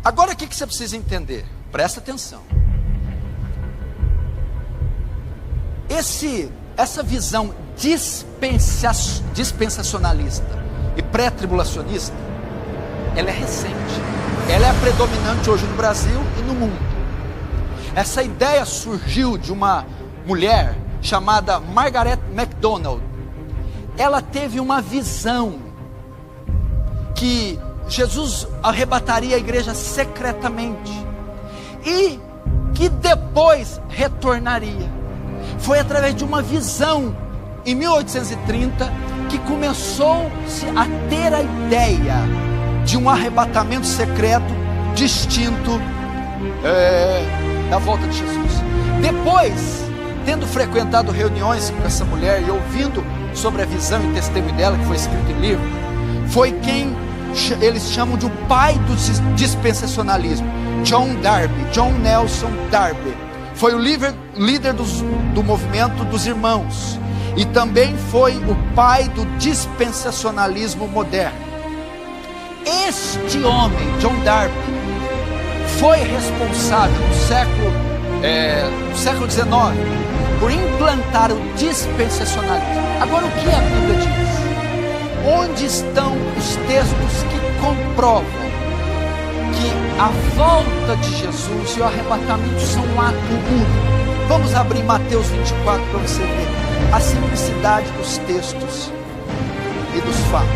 Agora o que você precisa entender? Presta atenção. Essa visão dispensacionalista e pré-tribulacionista, ela é recente. Ela é a predominante hoje no Brasil e no mundo. Essa ideia surgiu de uma mulher chamada Margaret MacDonald. Ela teve uma visão que Jesus arrebataria a igreja secretamente e que depois retornaria. Foi através de uma visão em 1830 que começou-se a ter a ideia de um arrebatamento secreto distinto da volta de Jesus. Depois, tendo frequentado reuniões com essa mulher e ouvindo sobre a visão e testemunho dela, que foi escrito em livro, foi quem eles chamam de o pai do dispensacionalismo, John Nelson Darby. Foi o líder do movimento dos irmãos e também foi o pai do dispensacionalismo moderno. Este homem, John Darby, foi responsável no século XIX por implantar o dispensacionalismo. Agora, o que a Bíblia diz? Onde estão os textos que comprovam que a volta de Jesus e o arrebatamento são um ato único? Vamos abrir Mateus 24 para você ver a simplicidade dos textos e dos fatos.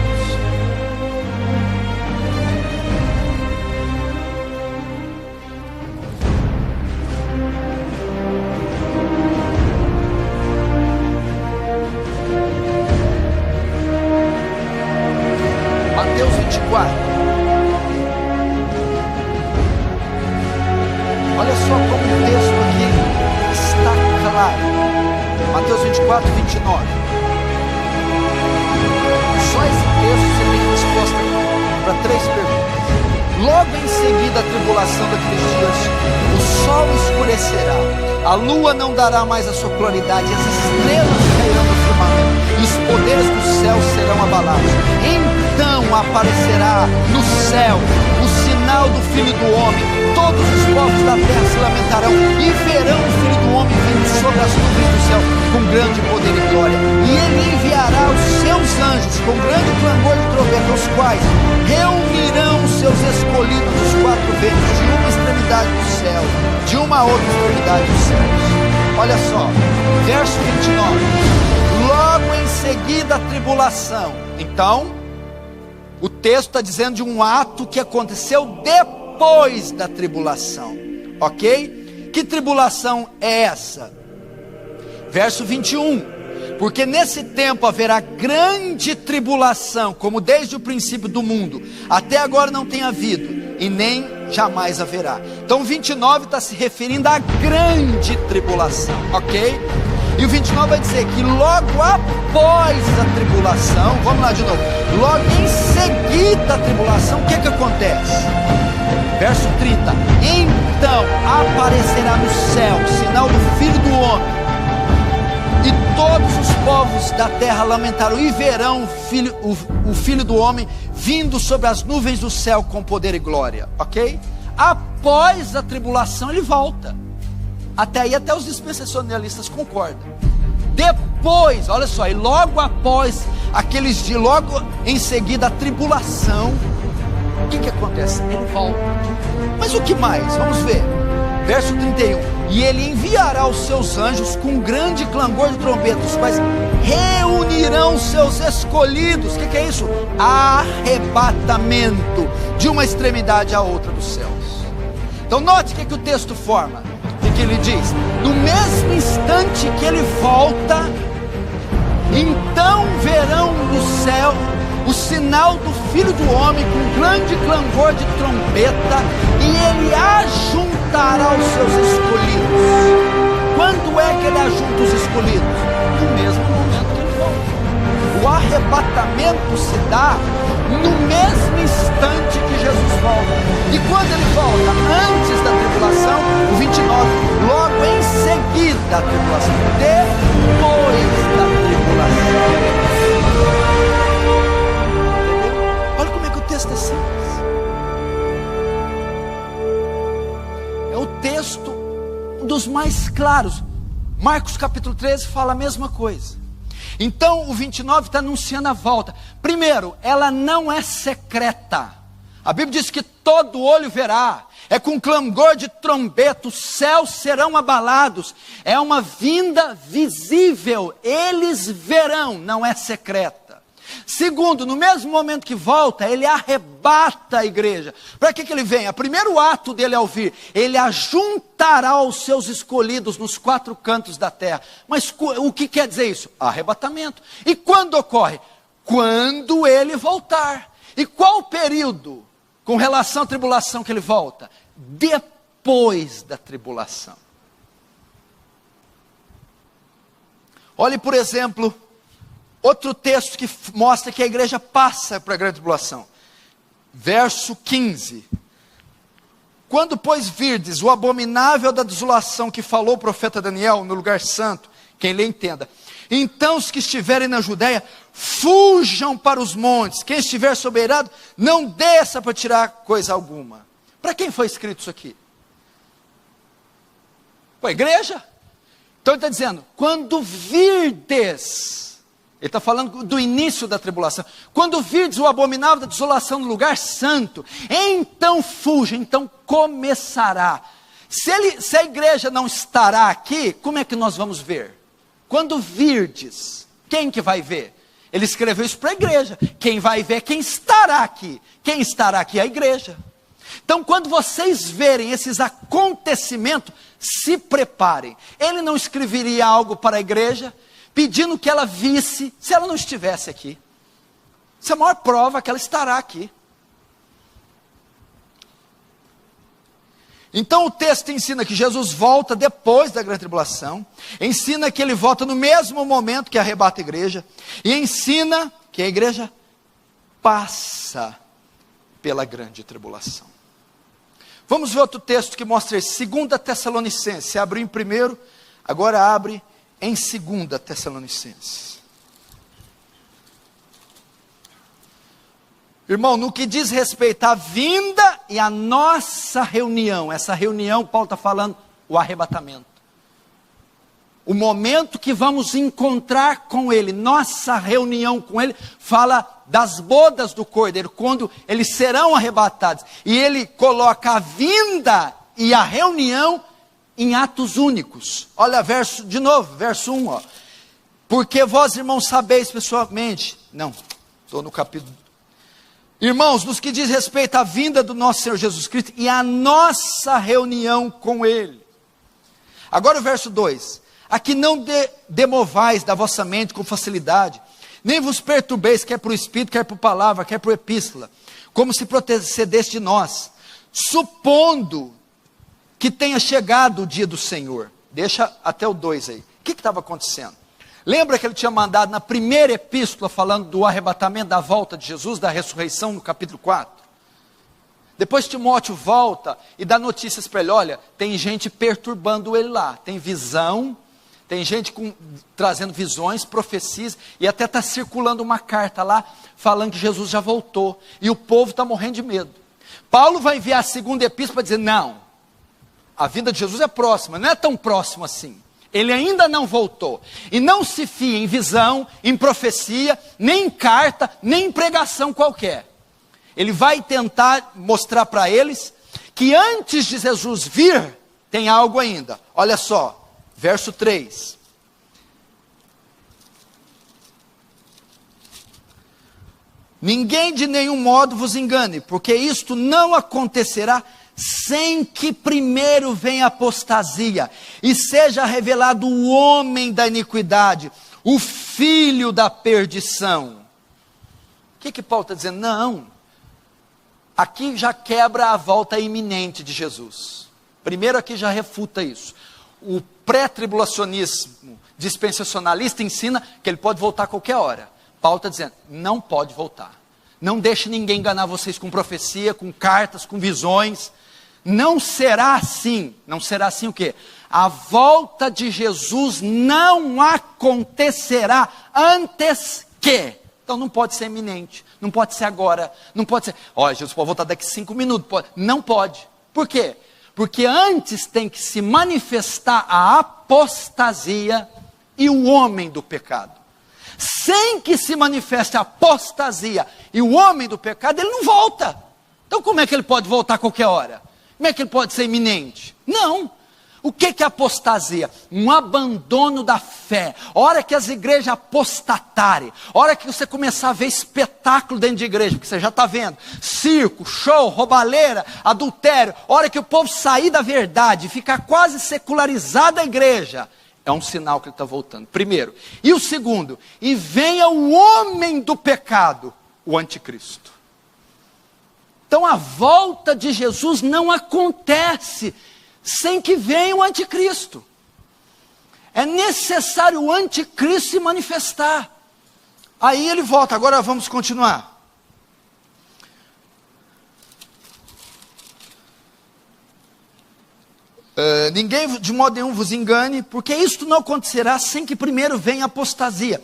Mateus 24. Olha só como o texto aqui está claro. Mateus 24, 29. Só esse texto você tem resposta para 3 perguntas. Logo em seguida a tribulação daqueles dias, o sol escurecerá, a lua não dará mais a sua claridade, as estrelas cairão do firmamento, e os poderes do céu serão abalados. Então aparecerá no céu o sinal do Filho do Homem. Todos os povos da terra se lamentarão e verão o Filho do Homem vindo sobre as nuvens do céu com grande poder e glória. E ele enviará os seus anjos com grande clamor de trombeta, os quais reunirão os seus escolhidos dos 4 ventos, de uma extremidade do céu, de uma outra extremidade dos céus. Olha só, verso 29. Logo em seguida a tribulação. Então, o texto está dizendo de um ato que aconteceu depois da tribulação, ok? Que tribulação é essa? Verso 21. Porque nesse tempo haverá grande tribulação, como desde o princípio do mundo, até agora não tem havido, e nem jamais haverá. Então 29 está se referindo à grande tribulação, ok? E o 29 vai dizer que logo após a tribulação, vamos lá de novo, logo em seguida a tribulação, o que acontece? Verso 30, então aparecerá no céu o sinal do Filho do Homem, e todos os povos da terra lamentarão e verão o Filho do Homem vindo sobre as nuvens do céu com poder e glória, ok? Após a tribulação ele volta. Até aí até os dispensacionalistas concordam. Depois, olha só, e logo após aqueles dias, logo em seguida a tribulação, o que acontece? Ele volta. Mas o que mais? Vamos ver. Verso 31. E ele enviará os seus anjos com grande clangor de trombeta, os quais reunirão os seus escolhidos. O que é isso? Arrebatamento de uma extremidade à outra dos céus. Então note o que o texto forma. O que ele diz? No mesmo instante que ele volta, então verão no céu o sinal do Filho do Homem com grande clangor de trombeta, e ele ajuntará os seus escolhidos. Quando é que ele ajunta os escolhidos? No mesmo momento que ele volta. O arrebatamento se dá no mesmo instante que Jesus volta. E quando ele volta? Antes da tribulação, o 29, logo em seguida da tribulação, depois da tribulação. Olha como é que o texto é simples. os mais claros. Marcos capítulo 13 fala a mesma coisa. Então o 29 está anunciando a volta. Primeiro, ela não é secreta. A Bíblia diz que todo olho verá. É com clamor de trombeta, os céus serão abalados. É uma vinda visível, eles verão, não é secreta. Segundo, no mesmo momento que volta, ele arrebata a igreja. Para que ele vem? O primeiro ato dele ao vir, ele ajuntará os seus escolhidos nos 4 cantos da terra. Mas o que quer dizer isso? Arrebatamento. E quando ocorre? Quando ele voltar. E qual o período com relação à tribulação que ele volta? Depois da tribulação. Olhe, por exemplo, outro texto que mostra que a igreja passa para a grande tribulação. Verso 15. Quando, pois, virdes o abominável da desolação que falou o profeta Daniel no lugar santo, quem lhe entenda. Então os que estiverem na Judéia, fujam para os montes. Quem estiver soberano, não desça para tirar coisa alguma. Para quem foi escrito isso aqui? Para a igreja? Então ele está dizendo, quando virdes, ele está falando do início da tribulação, quando virdes o abominável da desolação no lugar santo, então fuja, então começará. Se a igreja não estará aqui, como é que nós vamos ver? Quando virdes, quem que vai ver? Ele escreveu isso para a igreja, quem vai ver é quem estará aqui. Quem estará aqui é a igreja. Então, quando vocês verem esses acontecimentos, se preparem. Ele não escreveria algo para a igreja, pedindo que ela visse, se ela não estivesse aqui. Essa é a maior prova que ela estará aqui. Então o texto ensina que Jesus volta depois da grande tribulação, ensina que ele volta no mesmo momento que arrebata a igreja, e ensina que a igreja passa pela grande tribulação. Vamos ver outro texto que mostra isso. 2 Tessalonicenses. Você abriu em primeiro, agora abre em 2 Tessalonicenses. Irmão, no que diz respeito à vinda e à nossa reunião, essa reunião, Paulo está falando, o arrebatamento. O momento que vamos encontrar com Ele, nossa reunião com Ele, fala das bodas do Cordeiro, quando eles serão arrebatados. E ele coloca a vinda e a reunião em atos únicos. Olha, de novo, verso 1. Ó. Porque vós, irmãos, sabeis pessoalmente. Não, estou no capítulo. Irmãos, nos que diz respeito à vinda do nosso Senhor Jesus Cristo e à nossa reunião com Ele. Agora o verso 2. Aqui não demovais da vossa mente com facilidade, nem vos perturbeis, quer por espírito, quer por palavra, quer por epístola, como se procedesse de nós, supondo que tenha chegado o dia do Senhor. Deixa até o 2 aí. O que estava acontecendo? Lembra que ele tinha mandado na primeira epístola, falando do arrebatamento, da volta de Jesus, da ressurreição, no capítulo 4? Depois Timóteo volta e dá notícias para ele, olha, tem gente perturbando ele lá, tem visão, tem gente trazendo visões, profecias, e até está circulando uma carta lá, falando que Jesus já voltou, e o povo está morrendo de medo. Paulo vai enviar a segunda epístola para dizer, não, a vinda de Jesus é próxima, não é tão próximo assim. Ele ainda não voltou. E não se fia em visão, em profecia, nem em carta, nem em pregação qualquer. Ele vai tentar mostrar para eles que antes de Jesus vir, tem algo ainda. Olha só, verso 3. Ninguém de nenhum modo vos engane, porque isto não acontecerá sem que primeiro venha a apostasia, e seja revelado o homem da iniquidade, o filho da perdição. O que Paulo está dizendo? Não, aqui já quebra a volta iminente de Jesus. Primeiro aqui já refuta isso. O pré-tribulacionismo dispensacionalista ensina que ele pode voltar a qualquer hora. Paulo está dizendo, não pode voltar. Não deixe ninguém enganar vocês com profecia, com cartas, com visões. Não será assim. Não será assim o quê? A volta de Jesus não acontecerá antes que. Então não pode ser iminente. Não pode ser agora. Não pode ser, olha, Jesus pode voltar daqui 5 minutos. Não pode. Por quê? Porque antes tem que se manifestar a apostasia e o homem do pecado. Sem que se manifeste a apostasia e o homem do pecado, ele não volta. Então como é que ele pode voltar a qualquer hora? Como é que ele pode ser iminente? Não. O que é apostasia? Um abandono da fé. A hora que as igrejas apostatarem, a hora que você começar a ver espetáculo dentro de igreja, porque você já está vendo, circo, show, roubalheira, adultério, a hora que o povo sair da verdade, ficar quase secularizada a igreja, é um sinal que ele está voltando, primeiro. E o segundo, e venha o homem do pecado, o anticristo. Então a volta de Jesus não acontece sem que venha o anticristo. É necessário o anticristo se manifestar. Aí ele volta. Agora vamos continuar. Ninguém de modo nenhum vos engane, porque isto não acontecerá sem que primeiro venha a apostasia,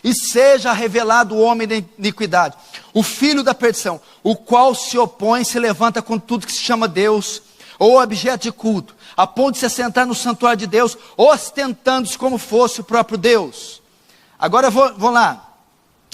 e seja revelado o homem da iniquidade, o filho da perdição, o qual se opõe, se levanta com tudo que se chama Deus, ou objeto de culto, a ponto de se assentar no santuário de Deus, ostentando-se como fosse o próprio Deus. Agora vou lá,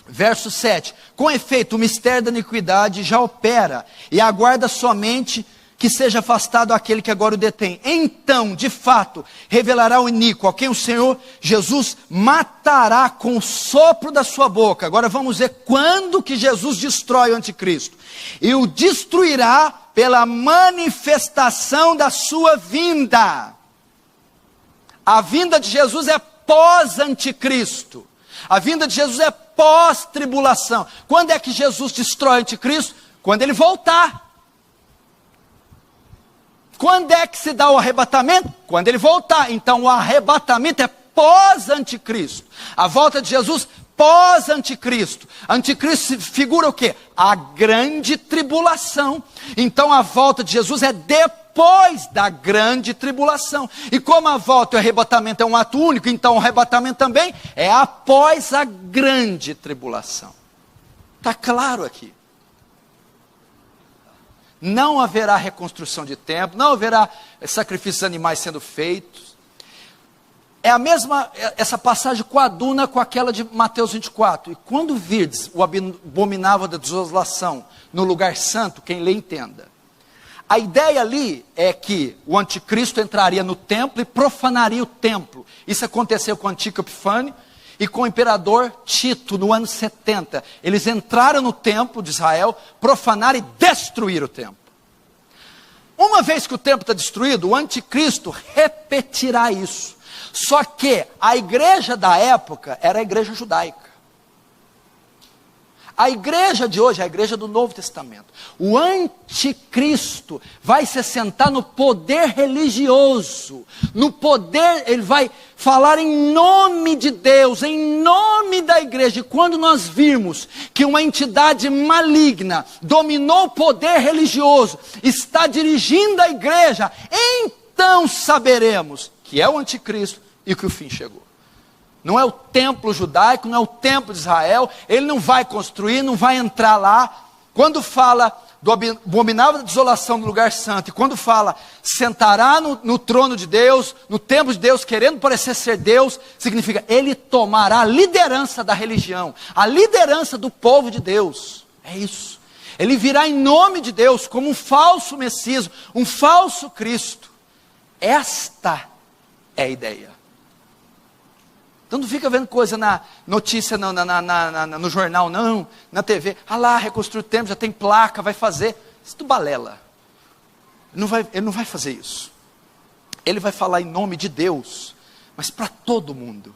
verso 7, com efeito o mistério da iniquidade já opera, e aguarda somente que seja afastado aquele que agora o detém. Então, de fato, revelará o iníquo, a quem o Senhor Jesus matará com o sopro da sua boca. Agora vamos ver quando que Jesus destrói o anticristo. E o destruirá pela manifestação da sua vinda. A vinda de Jesus é pós-anticristo. A vinda de Jesus é pós-tribulação. Quando é que Jesus destrói o anticristo? Quando ele voltar. Quando é que se dá o arrebatamento? Quando ele voltar. Então o arrebatamento é pós-anticristo. A volta de Jesus, pós-anticristo. Anticristo figura o quê? A grande tribulação. Então a volta de Jesus é depois da grande tribulação. E como a volta e o arrebatamento é um ato único, então o arrebatamento também é após a grande tribulação. Está claro aqui. Não haverá reconstrução de templo, não haverá sacrifícios animais sendo feitos. É a mesma, essa passagem coaduna com aquela de Mateus 24. E quando virdes o abominável da desolação no lugar santo, quem lê entenda. A ideia ali é que o anticristo entraria no templo e profanaria o templo. Isso aconteceu com o Antíoco Epifânio e com o imperador Tito, no ano 70. Eles entraram no templo de Israel, profanaram e destruíram o templo. Uma vez que o templo está destruído, o anticristo repetirá isso. Só que a igreja da época era a igreja judaica. A igreja de hoje é a igreja do Novo Testamento. O anticristo vai se assentar no poder religioso. No poder, ele vai falar em nome de Deus, em nome da igreja. E quando nós virmos que uma entidade maligna dominou o poder religioso, está dirigindo a igreja, então saberemos que é o anticristo e que o fim chegou. Não é o templo judaico, não é o templo de Israel, ele não vai construir, não vai entrar lá. Quando fala do abominável da desolação no lugar santo, e quando fala, sentará no trono de Deus, no templo de Deus, querendo parecer ser Deus, significa, ele tomará a liderança da religião, a liderança do povo de Deus. É isso. Ele virá em nome de Deus, como um falso Messias, um falso Cristo. Esta é a ideia. Então não fica vendo coisa na notícia, não, no jornal, não, na TV. Ah lá, reconstruir o templo, já tem placa, vai fazer. Isso tudo balela. Ele não vai fazer isso. Ele vai falar em nome de Deus, mas para todo mundo.